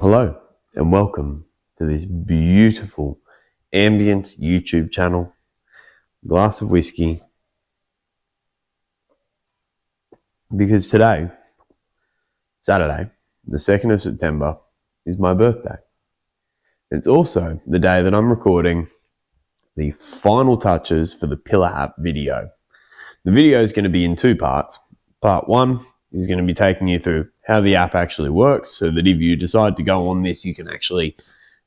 Hello and welcome to this beautiful ambient YouTube channel. Glass of whiskey, because today, Saturday, the 2nd of September, is my birthday. It's also the day that I'm recording the final touches for the Pillar app video. The video is going to be in two parts. Part one is going to be taking you through how the app actually works, so that if you decide to go on this, you can actually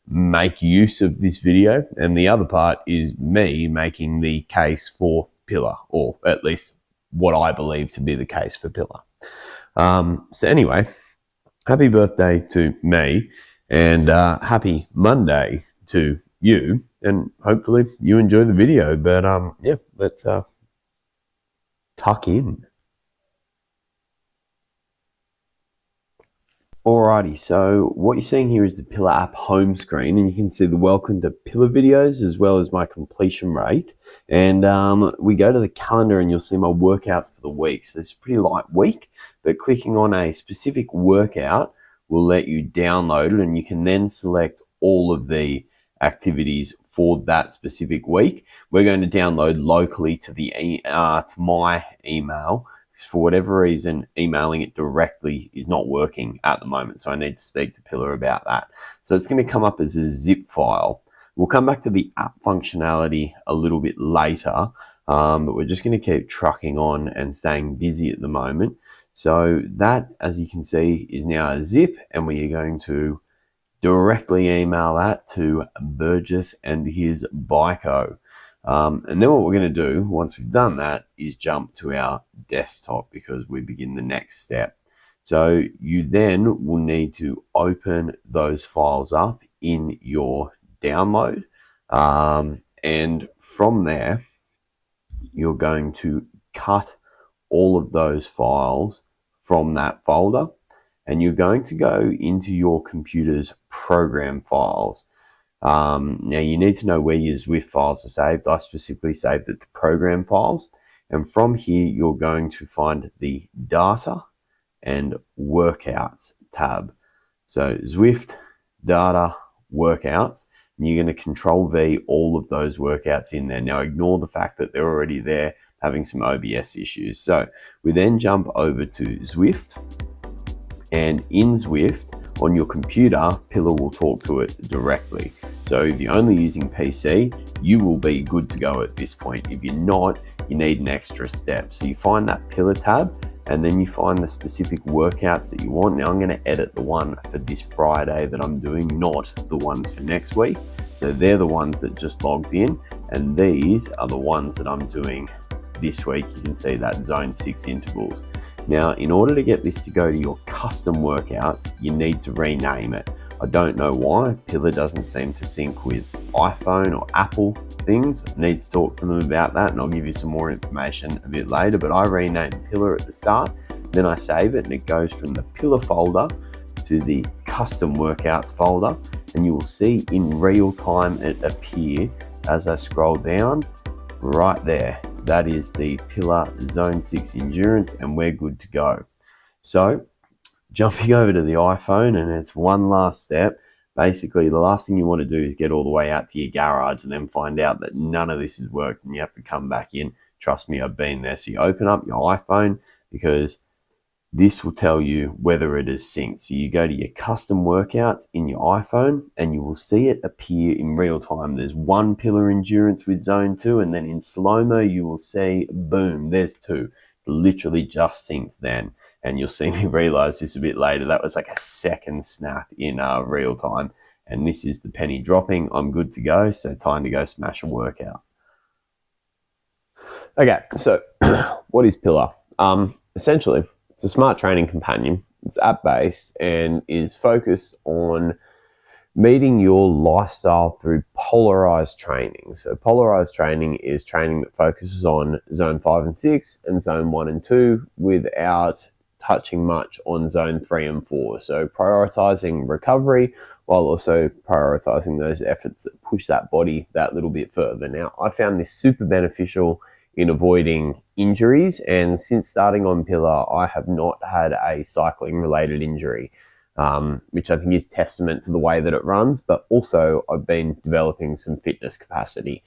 make use of this video. And the other part is me making the case for Pillar, or at least what I believe to be the case for Pillar. So anyway, happy birthday to me, and happy Monday to you, and hopefully you enjoy the video. But yeah, let's tuck in. Alrighty, so what you're seeing here is the Pillar app home screen, and you can see the welcome to Pillar videos as well as my completion rate. And we go to the calendar and you'll see my workouts for the week. So it's a pretty light week, but clicking on a specific workout will let you download it, and you can then select all of the activities for that specific week. We're going to download locally to my email. For whatever reason, emailing it directly is not working at the moment, so I need to speak to Pillar about that. So it's going to come up as a zip file. We'll come back to the app functionality a little bit later, but we're just going to keep trucking on and staying busy at the moment. So that, as you can see, is now a zip, and we are going to directly email that to Burgess and his Bico. And then what we're going to do once we've done that is jump to our desktop, because we begin the next step. So you then will need to open those files up in your download, and from there you're going to cut all of those files from that folder, and you're going to go into your computer's program files. Now you need to know where your Zwift files are saved. I specifically saved it to program files, and from here you're going to find the data and workouts tab. So Zwift, data, workouts, and you're going to Control V all of those workouts in there. Now ignore the fact that they're already there, having some OBS issues. So we then jump over to Zwift, and in Zwift on your computer, Pillar will talk to it directly. So if you're only using PC, you will be good to go at this point. If you're not, you need an extra step. So you find that Pillar tab, and then you find the specific workouts that you want. Now I'm going to edit the one for this Friday that I'm doing, not the ones for next week. So they're the ones that just logged in, and these are the ones that I'm doing this week. You can see that zone 6 intervals. Now, in order to get this to go to your custom workouts, you need to rename it. I don't know why. Pillar doesn't seem to sync with iPhone or Apple things. I need to talk to them about that, and I'll give you some more information a bit later. But I renamed Pillar at the start, then I save it, and it goes from the Pillar folder to the custom workouts folder, and you will see in real time it appear as I scroll down right there. That is the Pillar Zone 6 Endurance, and we're good to go. So jumping over to the iPhone, and it's one last step. Basically, the last thing you want to do is get all the way out to your garage and then find out that none of this has worked and you have to come back in. Trust me, I've been there. So you open up your iPhone, because this will tell you whether it is synced. So you go to your custom workouts in your iPhone, and you will see it appear in real time. There's one Pillar Endurance with Zone 2, and then in slow-mo you will see, boom, there's two. It's literally just synced then. And you'll see me realize this a bit later. That was like a second snap in real time. And this is the penny dropping. I'm good to go. So time to go smash a workout. Okay, so what is Pillar? Essentially, it's a smart training companion. It's app-based and is focused on meeting your lifestyle through polarized training. So polarized training is training that focuses on zone 5 and 6 and zone 1 and 2 without touching much on zone 3 and 4. So prioritizing recovery while also prioritizing those efforts that push that body that little bit further. Now, I found this super beneficial in avoiding injuries, and since starting on Pillar, I have not had a cycling related injury. which I think is testament to the way that it runs, but also I've been developing some fitness capacity.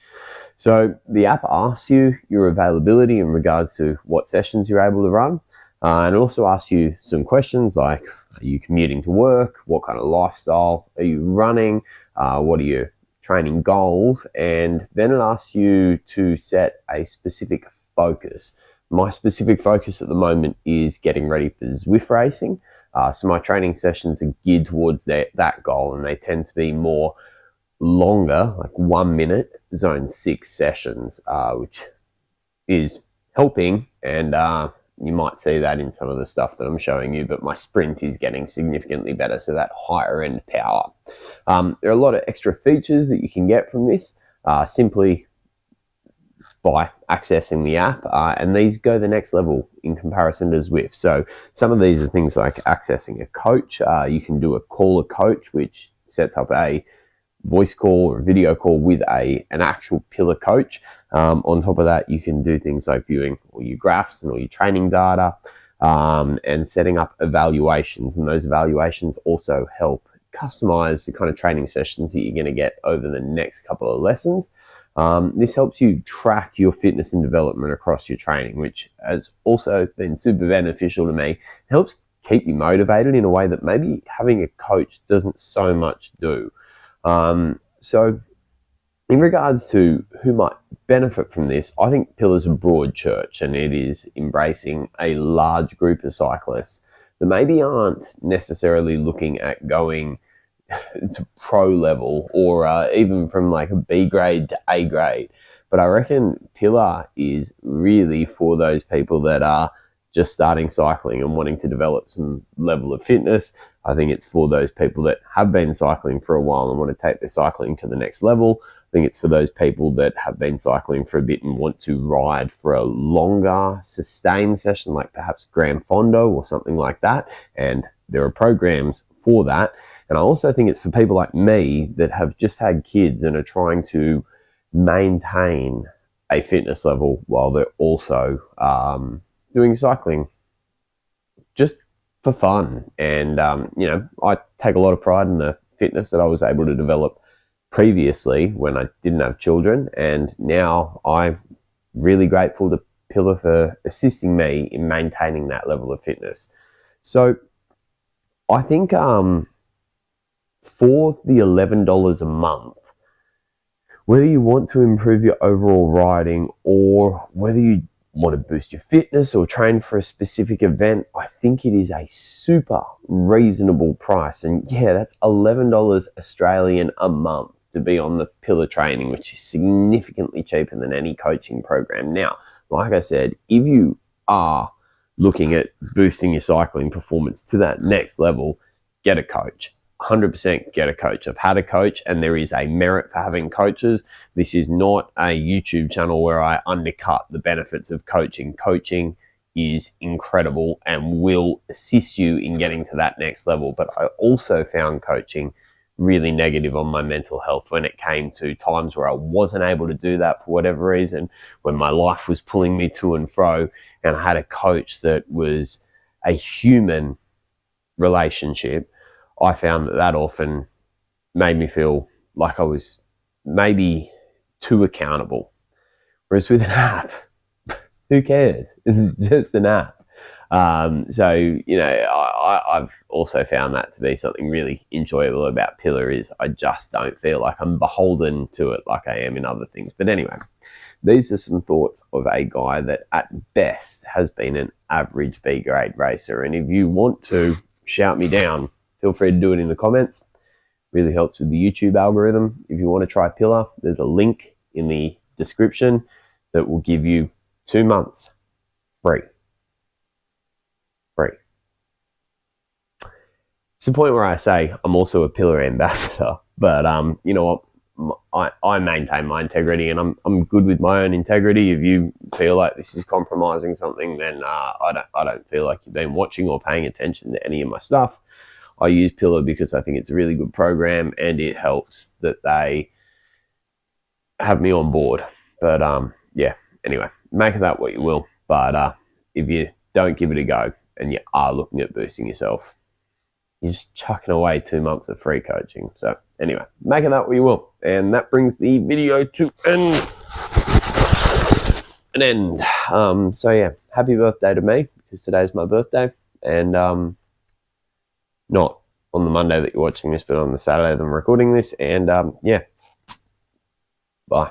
So the app asks you your availability in regards to what sessions you're able to run, and it also asks you some questions like, are you commuting to work? What kind of lifestyle are you running? What are your training goals? And then it asks you to set a specific focus. My specific focus at the moment is getting ready for Zwift racing. So my training sessions are geared towards that goal, and they tend to be more longer, like 1 minute, zone 6 sessions, which is helping. And you might see that in some of the stuff that I'm showing you, but my sprint is getting significantly better, so that higher end power. There are a lot of extra features that you can get from this simply by accessing the app, and these go the next level in comparison to Zwift. So some of these are things like accessing a coach. You can do a call a coach, which sets up a voice call or a video call with an actual pillar coach. On top of that, you can do things like viewing all your graphs and all your training data, and setting up evaluations. And those evaluations also help customize the kind of training sessions that you're going to get over the next couple of lessons. This helps you track your fitness and development across your training, which has also been super beneficial to me. It helps keep you motivated in a way that maybe having a coach doesn't so much do. So in regards to who might benefit from this, I think Pillar's a broad church, and it is embracing a large group of cyclists that maybe aren't necessarily looking at going to pro level, or even from like a B grade to A grade. But I reckon Pillar is really for those people that are just starting cycling and wanting to develop some level of fitness. I think it's for those people that have been cycling for a while and want to take their cycling to the next level. I think it's for those people that have been cycling for a bit and want to ride for a longer sustained session, like perhaps Gran Fondo or something like that. And there are programs for that. And I also think it's for people like me that have just had kids and are trying to maintain a fitness level while they're also doing cycling just for fun. And, I take a lot of pride in the fitness that I was able to develop previously when I didn't have children. And now I'm really grateful to Pillar for assisting me in maintaining that level of fitness. So I think for the $11 a month, whether you want to improve your overall riding or whether you want to boost your fitness or train for a specific event, I think it is a super reasonable price. And yeah, that's $11 Australian a month to be on the Pillar training, which is significantly cheaper than any coaching program. Now, like I said, if you are looking at boosting your cycling performance to that next level, get a coach. 100% get a coach. I've had a coach, and there is a merit for having coaches. This is not a YouTube channel where I undercut the benefits of coaching. Coaching is incredible and will assist you in getting to that next level. But I also found coaching really negative on my mental health when it came to times where I wasn't able to do that for whatever reason, when my life was pulling me to and fro, and I had a coach that was a human relationship. I found that often made me feel like I was maybe too accountable. Whereas with an app, who cares? It's just an app. I've also found that to be something really enjoyable about Pillar is I just don't feel like I'm beholden to it like I am in other things. But anyway, these are some thoughts of a guy that at best has been an average B grade racer. And if you want to shout me down, feel free to do it in the comments. Really helps with the YouTube algorithm. If you want to try Pillar, there's a link in the description that will give you 2 months free. It's the point where I say I'm also a Pillar ambassador, but you know what? I maintain my integrity, and I'm good with my own integrity. If you feel like this is compromising something, then I don't feel like you've been watching or paying attention to any of my stuff. I use Pillar because I think it's a really good program, and it helps that they have me on board. But yeah, anyway, make of that what you will. But if you don't give it a go and you are looking at boosting yourself, you're just chucking away 2 months of free coaching. So anyway, make of that what you will. And that brings the video to an end. So yeah, happy birthday to me, because today's my birthday. And not on the Monday that you're watching this, but on the Saturday that I'm recording this. And yeah, bye.